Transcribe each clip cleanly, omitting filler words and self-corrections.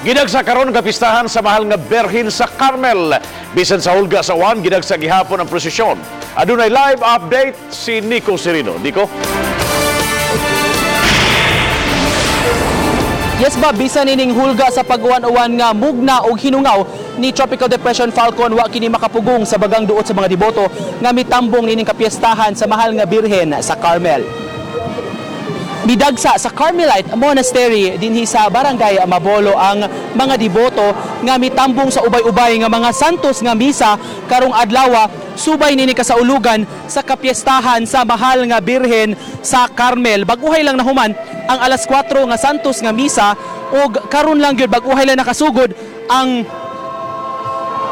Gidagsa karon nga pistahan sa mahal nga Berhin sa Carmel. Bisan sa hulga sa uwan, gidagsa gihapon ang prosesyon. Adunay live update si Nico Serino. Nico? Yes ba, bisan ining hulga sa pag-uwan-uwan nga mugna og hinungaw ni Tropical Depression Falcon, wa kini makapugong sa bagang duot sa mga deboto nga mitambong nining kapiestahan sa mahal nga Birhen sa Carmel. Midagsa sa Carmelite Monastery dinhi sa Barangay Mabolo ang mga deboto nga mitambong sa ubay-ubay nga mga santos nga misa karong adlaw subay nini kasaulugan sa kapiestahan sa mahal nga Birhen sa Carmel. Baguhay lang nahuman ang alas 4 nga santos nga misa ug karon lang gyud baguhay lang nakasugod ang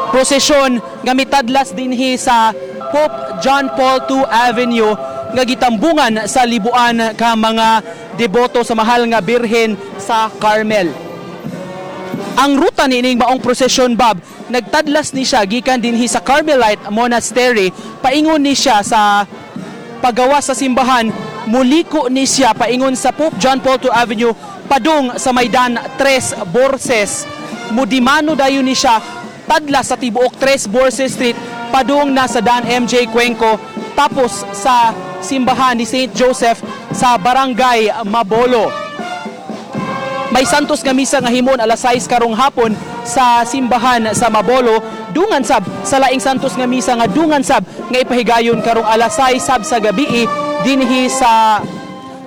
prosesyon nga mitadlas dinhi sa Pope John Paul II Avenue nga gitambungan sa libuan ka mga deboto sa mahal nga Birhen sa Carmel. Ang ruta nining maong prosesyon, Bob, nagtadlas ni siya gikan dinhi sa Carmelite Monastery, paingon ni siya sa paggawas sa simbahan, muliko ni siya paingon sa Pope John Paul II Avenue padung sa Maidan Tres Borses. Mudimano dayon ni siya tadlas sa tibuok Tres Borses Street padung na sa Dan MJ Cuenco tapos sa simbahan ni St. Joseph sa Barangay Mabolo. May santos nga misa nga himon alas 6 karong hapon sa simbahan sa Mabolo, dungan sab sa laing santos nga misa nga dungan sab nga ipahigayon karong alas 6 sab sa gabi dinhi sa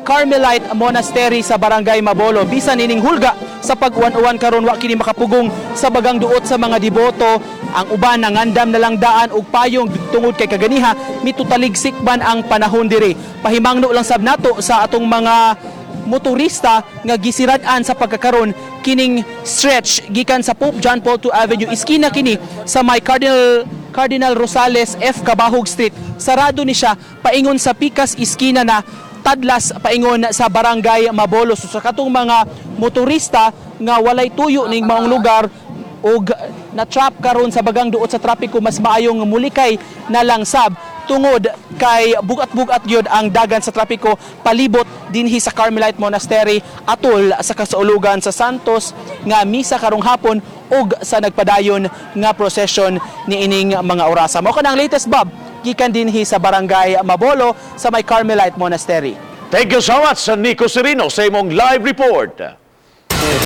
Carmelite Monastery sa Barangay Mabolo. Bisan ining hulga sa pag-uwan-uwan karon wa kini makapugong sa bagang duot sa mga deboto. Ang uban nangandam na lang daan og payong tungod kay kaganiha mitutaligsik man ang panahon diri. Pahimangno lang sab nato sa atong mga motorista nga gisirad-an sa pagkakaron kining stretch gikan sa Pope John Paul II Avenue iskina kini sa may Cardinal Rosales F. Cabahog Street. Sarado ni siya paingon sa Picas iskina na tadlas paingon sa Barangay Mabolo. So, sa katong mga motorista nga walay tuyo ning maong lugar og na-trap karon sa bagang duot sa trapiko, mas maayong mulikay na lang sab tungod kay bugat-bugat gyud ang dagan sa trapiko palibot dinhi sa Carmelite Monastery atol sa kasaulugan sa Santos nga misa karong hapon ug sa nagpadayon nga procession niining mga orasa. Mao kanang latest, Bob, gikan dinhi sa Barangay Mabolo sa may Carmelite Monastery. Thank you so much, Nico Serino, sa imong live report.